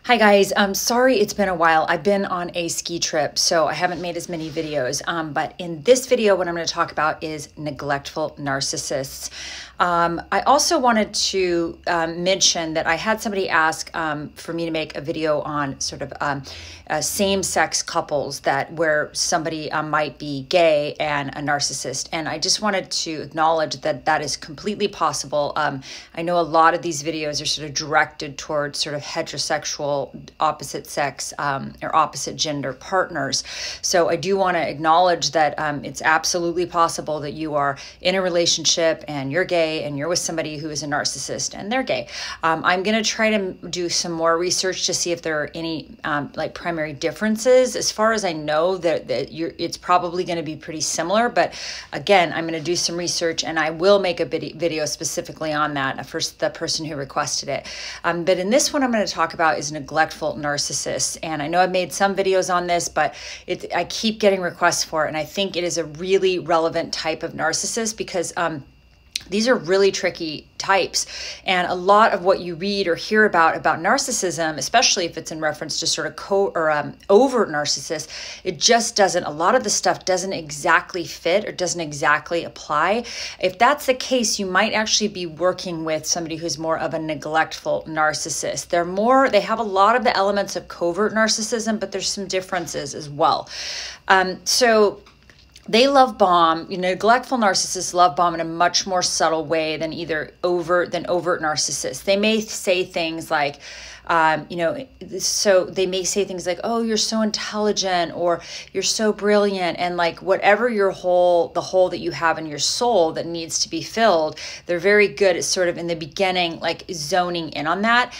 Hi guys, sorry it's been a while. I've been on a ski trip, so I haven't made as many videos. But in this video, what I'm going to talk about is neglectful narcissists. I also wanted to mention that I had somebody ask for me to make a video on sort of same-sex couples where somebody might be gay and a narcissist. And I just wanted to acknowledge that that is completely possible. I know a lot of these videos are sort of directed towards sort of heterosexual opposite sex or opposite gender partners. So I do want to acknowledge that it's absolutely possible that you are in a relationship and you're gay and you're with somebody who is a narcissist and they're gay. I'm going to try to do some more research to see if there are any like primary differences. As far as I know, it's probably going to be pretty similar. But again, I'm going to do some research and I will make a video specifically on that for the person who requested it. But in this one, I'm going to talk about is neglectful narcissists. And I know I've made some videos on this, but I keep getting requests for it. And I think it is a really relevant type of narcissist because these are really tricky types. And a lot of what you read or hear about narcissism, especially if it's in reference to sort of overt narcissists, it just doesn't, a lot of the stuff doesn't exactly fit or doesn't exactly apply. If that's the case, you might actually be working with somebody who's more of a neglectful narcissist. They have a lot of the elements of covert narcissism, but there's some differences as well. They love bomb. Neglectful narcissists love bomb in a much more subtle way than overt narcissists. They may say things like, so they may say things like, oh, you're so intelligent or you're so brilliant. And like whatever the hole that you have in your soul that needs to be filled, they're very good at sort of in the beginning, like zoning in on that.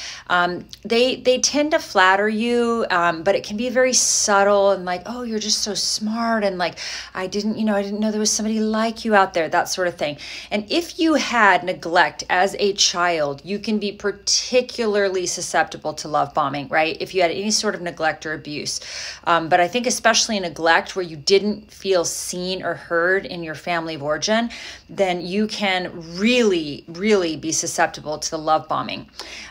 They tend to flatter you, but it can be very subtle and like, oh, you're just so smart. And like, I didn't know there was somebody like you out there, that sort of thing. And if you had neglect as a child, you can be particularly susceptible to love bombing, right? If you had any sort of neglect or abuse. But I think especially neglect where you didn't feel seen or heard in your family of origin, then you can really, really be susceptible to the love bombing.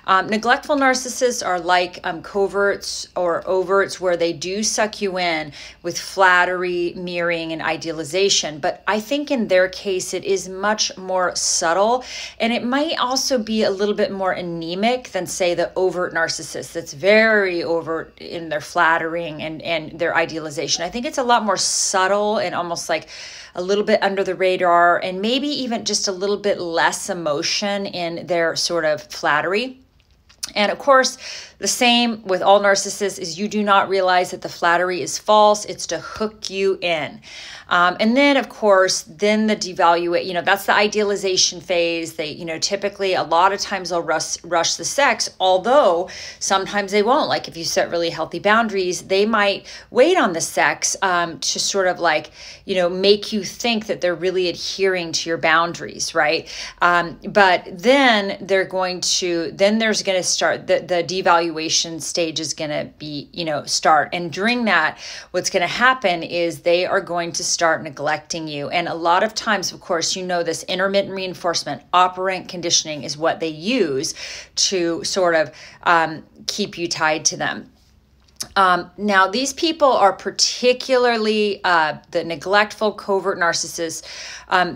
Neglectful narcissists are like coverts or overts where they do suck you in with flattery, mirroring, and idealization. But I think in their case, it is much more subtle, and it might also be a little bit more anemic than, say, the overt narcissist that's very overt in their flattering and their idealization. I think it's a lot more subtle and almost like a little bit under the radar, and maybe even just a little bit less emotion in their sort of flattery. And of course, the same with all narcissists is you do not realize that the flattery is false. It's to hook you in. And then, of course, then the devaluate, that's the idealization phase. They, typically a lot of times they'll rush the sex, although sometimes they won't. Like if you set really healthy boundaries, they might wait on the sex to sort of like, make you think that they're really adhering to your boundaries, right? But then there's going to start, the devaluation stage is going to be, start. And during that, what's going to happen is they are going to start neglecting you. And a lot of times, of course, this intermittent reinforcement, operant conditioning is what they use to sort of keep you tied to them. Now, these people are particularly the neglectful covert narcissists.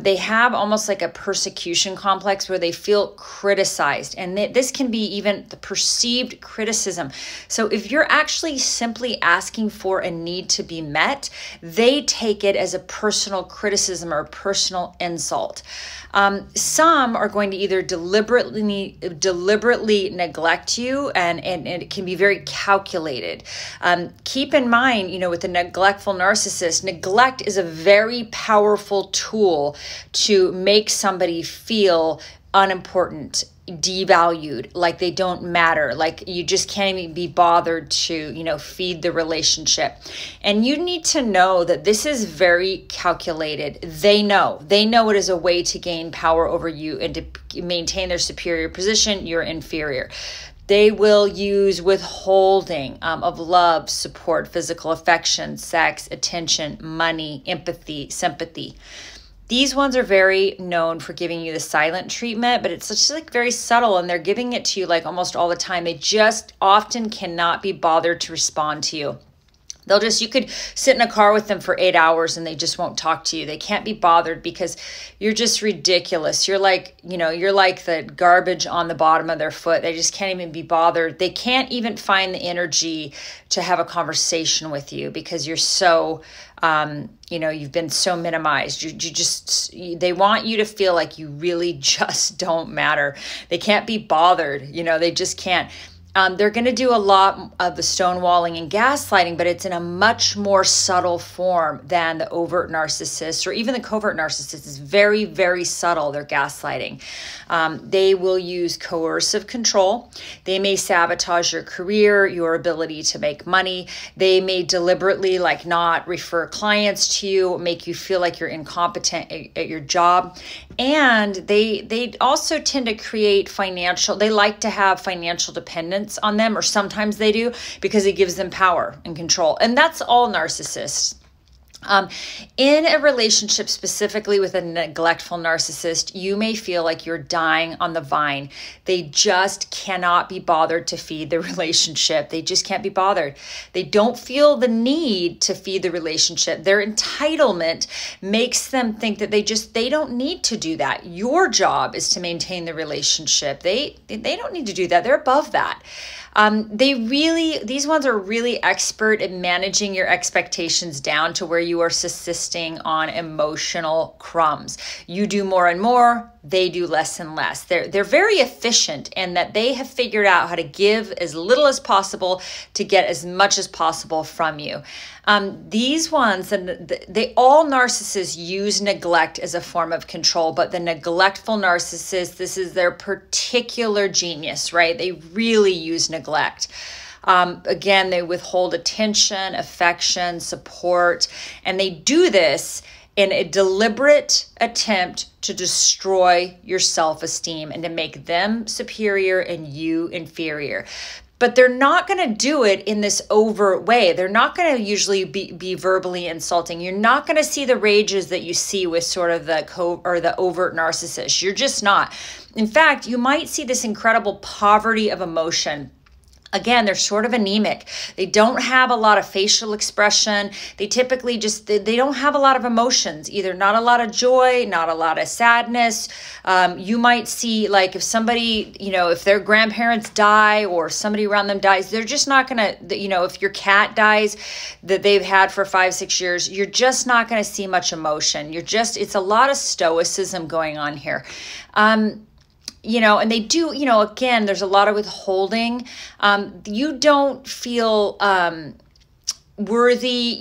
They have almost like a persecution complex where they feel criticized. And this can be even the perceived criticism. So if you're actually simply asking for a need to be met, they take it as a personal criticism or a personal insult. Some are going to either deliberately neglect you, and it can be very calculated. Keep in mind, with the neglectful narcissist, neglect is a very powerful tool to make somebody feel unimportant, devalued, like they don't matter, like you just can't even be bothered to, feed the relationship. And you need to know that this is very calculated. They know it is a way to gain power over you and to maintain their superior position. You're inferior. They will use withholding of love, support, physical affection, sex, attention, money, empathy, sympathy. These ones are very known for giving you the silent treatment, but it's just like very subtle, and they're giving it to you like almost all the time. They just often cannot be bothered to respond to you. You could sit in a car with them for 8 hours and they just won't talk to you. They can't be bothered because you're just ridiculous. You're like, you're like the garbage on the bottom of their foot. They just can't even be bothered. They can't even find the energy to have a conversation with you because you're so, you've been so minimized. They want you to feel like you really just don't matter. They can't be bothered. They just can't. They're going to do a lot of the stonewalling and gaslighting, but it's in a much more subtle form than the overt narcissist or even the covert narcissist. It's very, very subtle, their gaslighting. They will use coercive control. They may sabotage your career, your ability to make money. They may deliberately not refer clients to you, make you feel like you're incompetent at your job. And they also tend to create they like to have financial dependence on them, or sometimes they do, because it gives them power and control. And that's all narcissists. In a relationship, specifically with a neglectful narcissist, you may feel like you're dying on the vine. They just cannot be bothered to feed the relationship. They just can't be bothered. They don't feel the need to feed the relationship. Their entitlement makes them think that they don't need to do that. Your job is to maintain the relationship. They don't need to do that. They're above that. These ones are really expert at managing your expectations down to where you are subsisting on emotional crumbs. You do more and more, they do less and less. They're very efficient in that they have figured out how to give as little as possible to get as much as possible from you. These ones, all narcissists use neglect as a form of control, but the neglectful narcissist, this is their particular genius, right? They really use neglect. Again, they withhold attention, affection, support, and they do this in a deliberate attempt to destroy your self-esteem and to make them superior and you inferior. But they're not going to do it in this overt way. They're not going to usually be verbally insulting. You're not going to see the rages that you see with sort of the overt narcissist. You're just not. In fact, you might see this incredible poverty of emotion. Again, they're sort of anemic. They don't have a lot of facial expression. They typically they don't have a lot of emotions, either not a lot of joy, not a lot of sadness. You might see if somebody, if their grandparents die or somebody around them dies, they're just not going to, if your cat dies that they've had for 5-6 years, you're just not going to see much emotion. It's a lot of stoicism going on here. And they do, again, there's a lot of withholding. You don't feel worthy,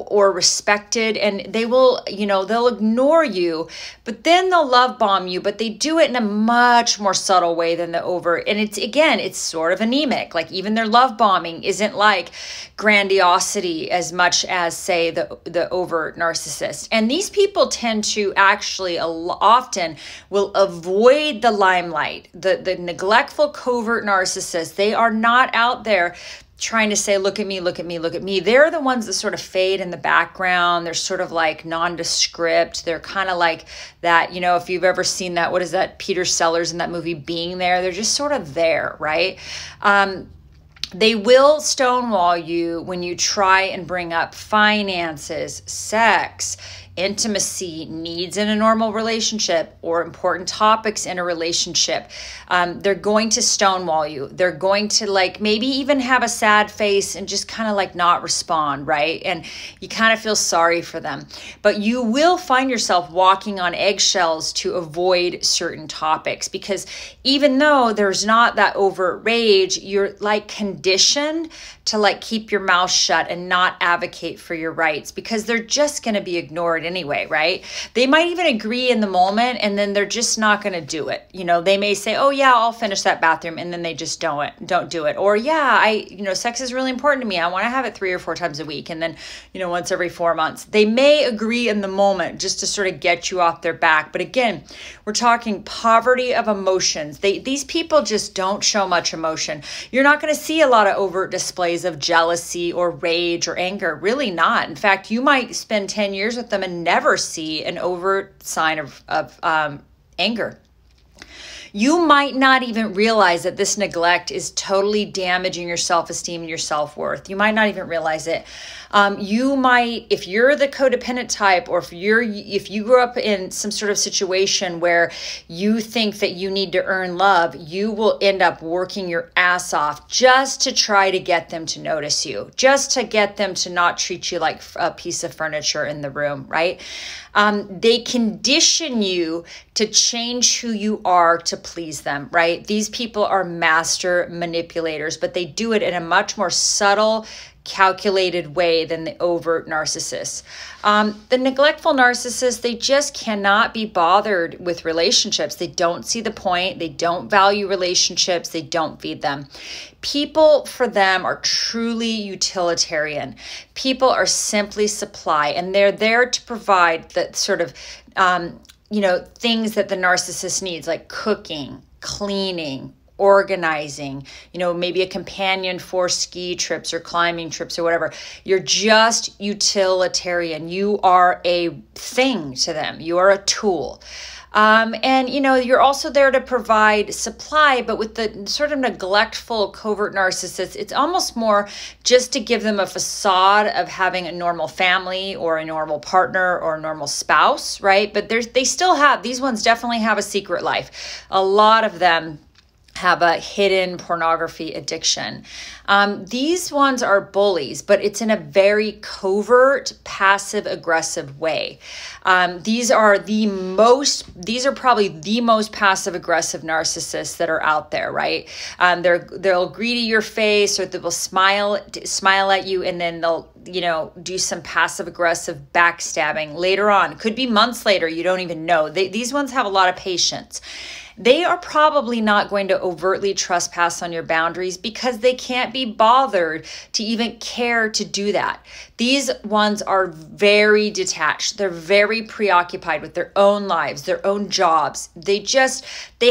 or respected, and they will, they'll ignore you, but then they'll love bomb you, but they do it in a much more subtle way than the overt. And it's sort of anemic. Even their love bombing isn't like grandiosity as much as, say, the overt narcissist. And these people tend to actually often will avoid the limelight. The neglectful covert narcissists, they are not out there trying to say, look at me, look at me, look at me. They're the ones that sort of fade in the background. They're sort of nondescript. They're kind of like that, if you've ever seen that, what is that, Peter Sellers in that movie, Being There? They're just sort of there, right? They will stonewall you when you try and bring up finances, sex, intimacy, needs in a normal relationship, or important topics in a relationship. They're going to stonewall you. They're going to maybe even have a sad face and just kind of not respond, right? And you kind of feel sorry for them. But you will find yourself walking on eggshells to avoid certain topics, because even though there's not that overt rage, you're conditioned to keep your mouth shut and not advocate for your rights, because they're just going to be ignored anyway, right? They might even agree in the moment, and then they're just not going to do it. They may say, oh yeah, I'll finish that bathroom, and then they just don't do it. Or yeah, sex is really important to me. I want to have it 3 or 4 times a week, and then, once every 4 months. They may agree in the moment just to sort of get you off their back. But again, we're talking poverty of emotions. These people just don't show much emotion. You're not going to see a lot of overt displays of jealousy or rage or anger. Really not. In fact, you might spend 10 years with them and never see an overt sign of anger. You might not even realize that this neglect is totally damaging your self-esteem and your self-worth. You might not even realize it. You might, if you're the codependent type, or if you grew up in some sort of situation where you think that you need to earn love, you will end up working your ass off just to try to get them to notice you, just to get them to not treat you like a piece of furniture in the room, right? They condition you to change who you are to please them, right? These people are master manipulators, but they do it in a much more subtle, calculated way than the overt narcissists. The neglectful narcissists, they just cannot be bothered with relationships. They don't see the point. They don't value relationships. They don't feed them. People for them are truly utilitarian. People are simply supply, and they're there to provide the sort of, things that the narcissist needs, like cooking, cleaning, organizing, maybe a companion for ski trips or climbing trips or whatever. You're just utilitarian. You are a thing to them. You are a tool. You're also there to provide supply, but with the sort of neglectful covert narcissists, it's almost more just to give them a facade of having a normal family or a normal partner or a normal spouse, right? But these ones definitely have a secret life. A lot of them have a hidden pornography addiction. These ones are bullies, but it's in a very covert, passive-aggressive way. These are probably the most passive-aggressive narcissists that are out there, right? They'll greet your face, or they will smile at you, and then they'll do some passive-aggressive backstabbing later on. Could be months later. You don't even know. These ones have a lot of patience. They are probably not going to overtly trespass on your boundaries because they can't be bothered to even care to do that. These ones are very detached. They're very preoccupied with their own lives, their own jobs. They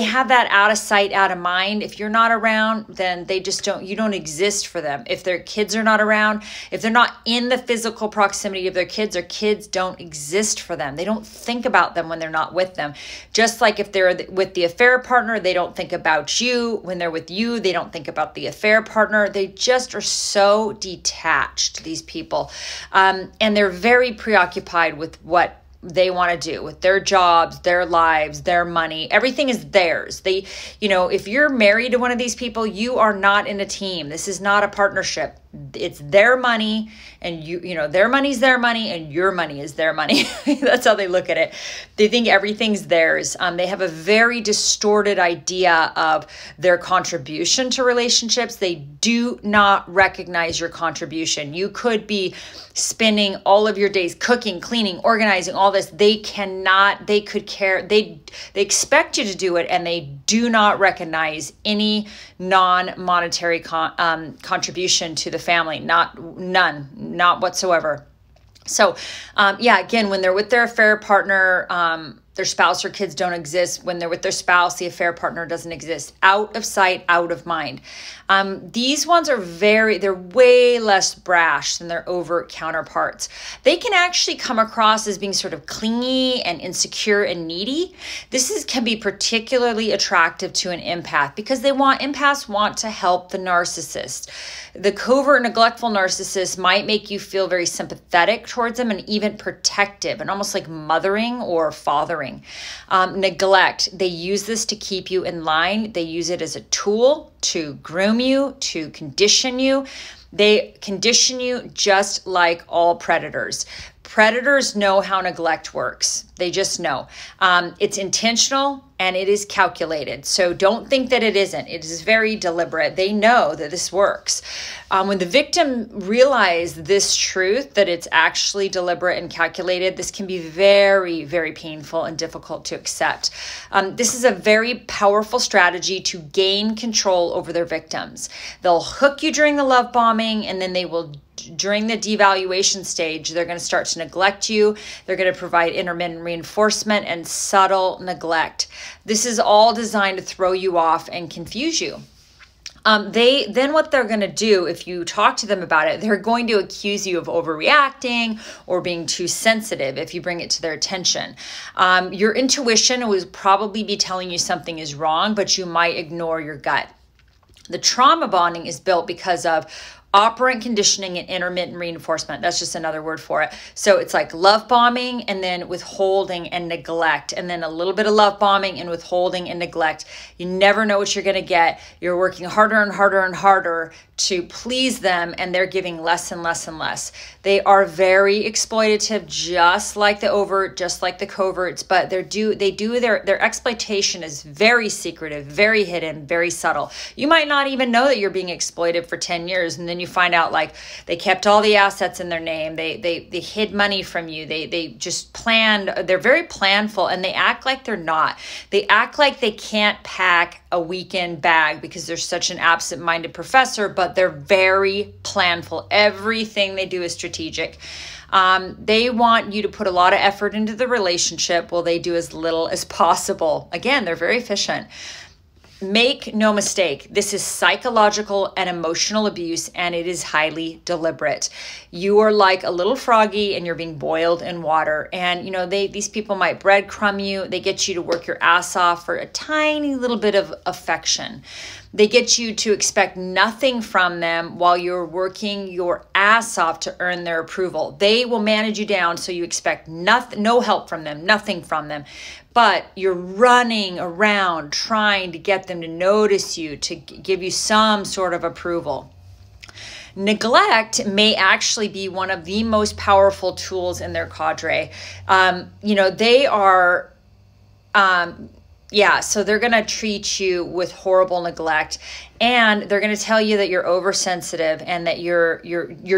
have that out of sight, out of mind. If you're not around, then you don't exist for them. If their kids are not around, if they're not in the physical proximity of their kids don't exist for them. They don't think about them when they're not with them. Just like if they're with the affair partner, they don't think about you. When they're with you, they don't think about the affair partner. They just are so detached, these people. And they're very preoccupied with what they want to do with their jobs, their lives, their money. Everything is theirs. If you're married to one of these people, you are not in a team. This is not a partnership. It's their money, and their money's their money, and your money is their money. That's how they look at it. They think everything's theirs. They have a very distorted idea of their contribution to relationships. They do not recognize your contribution. You could be spending all of your days cooking, cleaning, organizing, all this. They expect you to do it, and they do not recognize any non-monetary contribution to the family. Not whatsoever. So, again, when they're with their affair partner, their spouse or kids don't exist. When they're with their spouse, the affair partner doesn't exist. Out of sight, out of mind. These ones are they're way less brash than their overt counterparts. They can actually come across as being sort of clingy and insecure and needy. Can be particularly attractive to an empath because empaths want to help the narcissist. The covert neglectful narcissist might make you feel very sympathetic towards them and even protective and almost like mothering or fathering. Neglect, they use this to keep you in line. They use it as a tool to groom you, to condition you. They condition you just like all predators. Predators know how neglect works. They just know. It's intentional and it is calculated. So don't think that it isn't. It is very deliberate. They know that this works. When the victim realizes this truth, that it's actually deliberate and calculated, this can be very, very painful and difficult to accept. This is a very powerful strategy to gain control over their victims. They'll hook you during the love bombing, and then they will, during the devaluation stage, they're going to start to neglect you. They're going to provide intermittent reinforcement and subtle neglect. This is all designed to throw you off and confuse you. Then what they're going to do, if you talk to them about it, they're going to accuse you of overreacting or being too sensitive if you bring it to their attention. Your intuition will probably be telling you something is wrong, but you might ignore your gut. The trauma bonding is built because of operant conditioning and intermittent reinforcement. That's just another word for it. So it's like love bombing and then withholding and neglect, and then a little bit of love bombing and withholding and neglect. You never know what you're going to get. You're working harder and harder and harder to please them, and they're giving less and less and less. They are very exploitative, just like the overt, just like the coverts, but their exploitation is very secretive, very hidden, very subtle. You might not even know that you're being exploited for 10 years, and then you find out like they kept all the assets in their name. They hid money from you. They just planned. They're very planful, and they act like they're not. They act like they can't pack a weekend bag because they're such an absent-minded professor, but they're very planful. Everything they do is strategic. They want you to put a lot of effort into the relationship while they do as little as possible. Again, they're very efficient. Make no mistake, this is psychological and emotional abuse, and it is highly deliberate. You are like a little froggy and you're being boiled in water. And, these people might breadcrumb you. They get you to work your ass off for a tiny little bit of affection. They get you to expect nothing from them while you're working your ass off to earn their approval. They will manage you down so you expect no help from them, nothing from them. But you're running around trying to get them to notice you, to give you some sort of approval. Neglect may actually be one of the most powerful tools in their cadre. They are... so they're going to treat you with horrible neglect, and they're going to tell you that you're oversensitive and that you're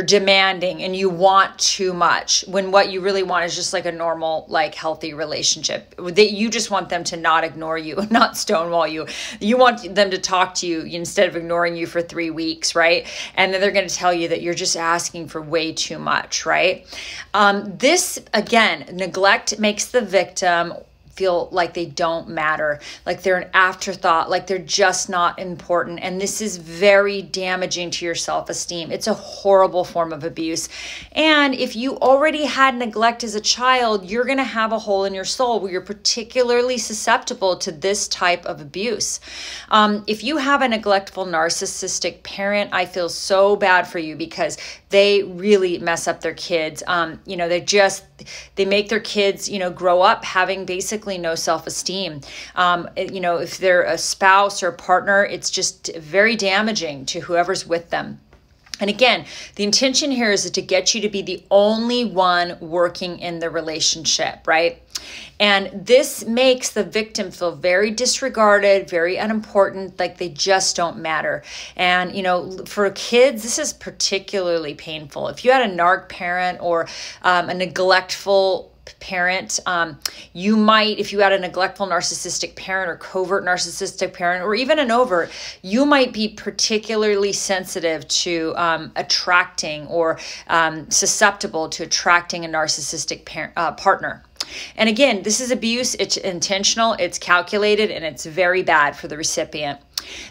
demanding and you want too much, when what you really want is just like a normal, like healthy relationship. That you just want them to not ignore you, not stonewall you. You want them to talk to you instead of ignoring you for 3 weeks, right? And then they're going to tell you that you're just asking for way too much, right? This, again, neglect makes the victim feel like they don't matter, like they're an afterthought, like they're just not important. And this is very damaging to your self-esteem. It's a horrible form of abuse. And if you already had neglect as a child, you're going to have a hole in your soul where you're particularly susceptible to this type of abuse. If you have a neglectful narcissistic parent, I feel so bad for you, because they really mess up their kids. They make their kids, grow up having basically no self-esteem. If they're a spouse or a partner, it's just very damaging to whoever's with them. And again, the intention here is to get you to be the only one working in the relationship, right? And this makes the victim feel very disregarded, very unimportant, like they just don't matter. And, for kids, this is particularly painful. If you had a narc parent or a neglectful parent, you might, if you had a neglectful narcissistic parent or covert narcissistic parent, or even an overt, you might be particularly sensitive to attracting or susceptible to attracting a narcissistic partner. And again, this is abuse. It's intentional, it's calculated, and it's very bad for the recipient.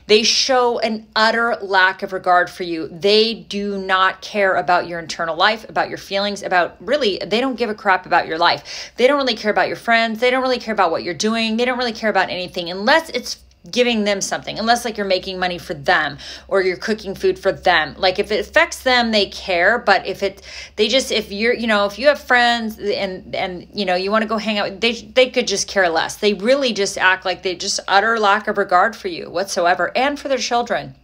They show an utter lack of regard for you. They do not care about your internal life, about your feelings, they don't give a crap about your life. They don't really care about your friends. They don't really care about what you're doing. They don't really care about anything unless it's giving them something, unless like you're making money for them or you're cooking food for them. Like if it affects them, they care. But if you have friends and you want to go hang out, they could just care less. They really just act like they just utter lack of regard for you whatsoever, and for their children.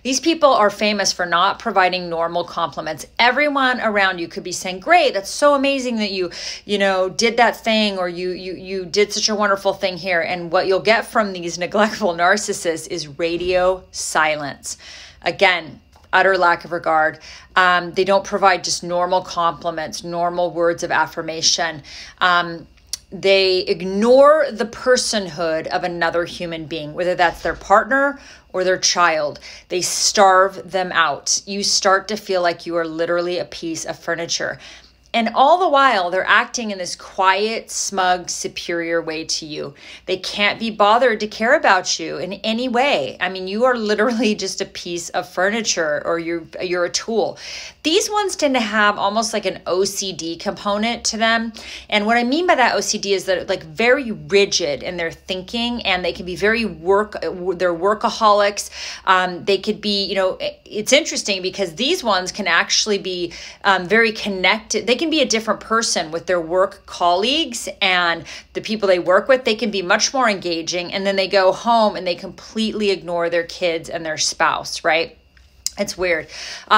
These people are famous for not providing normal compliments. Everyone around you could be saying, great, that's so amazing that you did that thing, or you did such a wonderful thing here. And what you'll get from these neglectful narcissists is radio silence. Again, utter lack of regard. They don't provide just normal compliments, normal words of affirmation. They ignore the personhood of another human being, whether that's their partner or their child. They starve them out. You start to feel like you are literally a piece of furniture. And all the while, they're acting in this quiet, smug, superior way to you. They can't be bothered to care about you in any way. I mean, you are literally just a piece of furniture, or you're a tool. These ones tend to have almost like an OCD component to them. And what I mean by that OCD is that like very rigid in their thinking, and they can be they're workaholics. They could be, it's interesting because these ones can actually be very connected. They can be a different person with their work colleagues and the people they work with. They can be much more engaging, and then they go home and they completely ignore their kids and their spouse, right? It's weird.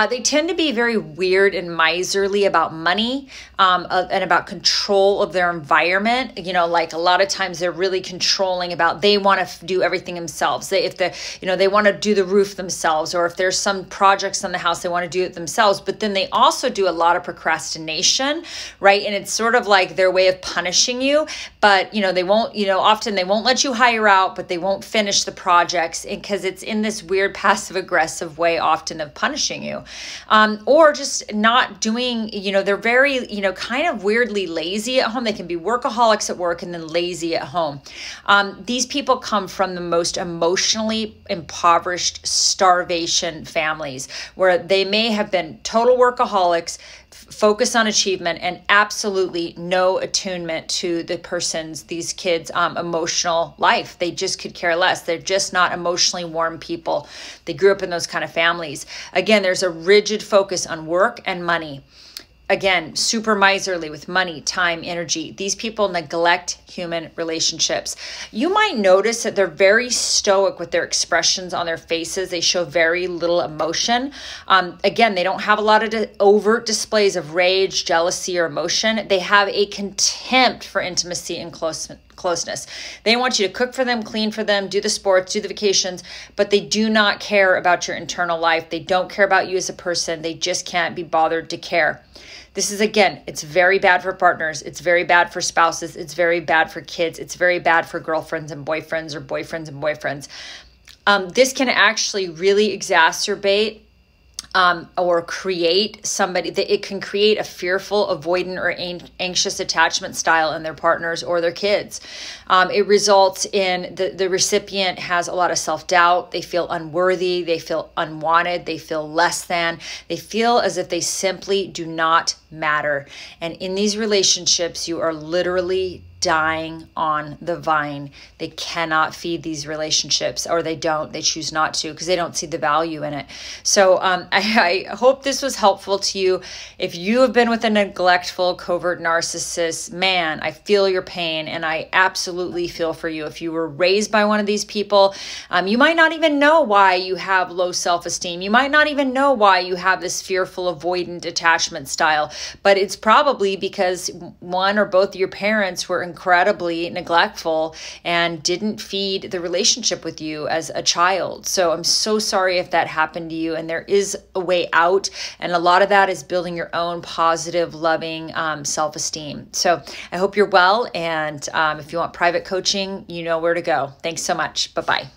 They tend to be very weird and miserly about money and about control of their environment. Like a lot of times they're really controlling about, they want to do everything themselves. They want to do the roof themselves, or if there's some projects on the house, they want to do it themselves. But then they also do a lot of procrastination, right? And it's sort of like their way of punishing you. But, they won't, often they won't let you hire out, but they won't finish the projects because it's in this weird passive aggressive way often of punishing you, or just not doing, they're very, kind of weirdly lazy at home. They can be workaholics at work and then lazy at home. These people come from the most emotionally impoverished starvation families where they may have been total workaholics, focus on achievement, and absolutely no attunement to these kids' emotional life. They just could care less. They're just not emotionally warm people. They grew up in those kind of families. Again, there's a rigid focus on work and money. Again, super miserly with money, time, energy. These people neglect human relationships. You might notice that they're very stoic with their expressions on their faces. They show very little emotion. Again, they don't have a lot of overt displays of rage, jealousy, or emotion. They have a contempt for intimacy and closeness. They want you to cook for them, clean for them, do the sports, do the vacations, but they do not care about your internal life. They don't care about you as a person. They just can't be bothered to care. This is, again, it's very bad for partners. It's very bad for spouses. It's very bad for kids. It's very bad for girlfriends and boyfriends, or boyfriends and boyfriends. This can actually really exacerbate or create somebody that it can create a fearful, avoidant, or anxious attachment style in their partners or their kids. It results in the recipient has a lot of self-doubt. They feel unworthy. They feel unwanted. They feel less than. They feel as if they simply do not matter. And in these relationships, you are literally dying on the vine. They cannot feed these relationships, or they choose not to because they don't see the value in it. So I hope this was helpful to you. If you have been with a neglectful covert narcissist, man, I feel your pain, and I absolutely feel for you. If you were raised by one of these people, you might not even know why you have low self-esteem. You might not even know why you have this fearful, avoidant attachment style, but it's probably because one or both of your parents were incredibly neglectful and didn't feed the relationship with you as a child. So I'm so sorry if that happened to you, and there is a way out, and a lot of that is building your own positive, loving self-esteem. So I hope you're well, and if you want private coaching, you know where to go. Thanks so much. Bye-bye.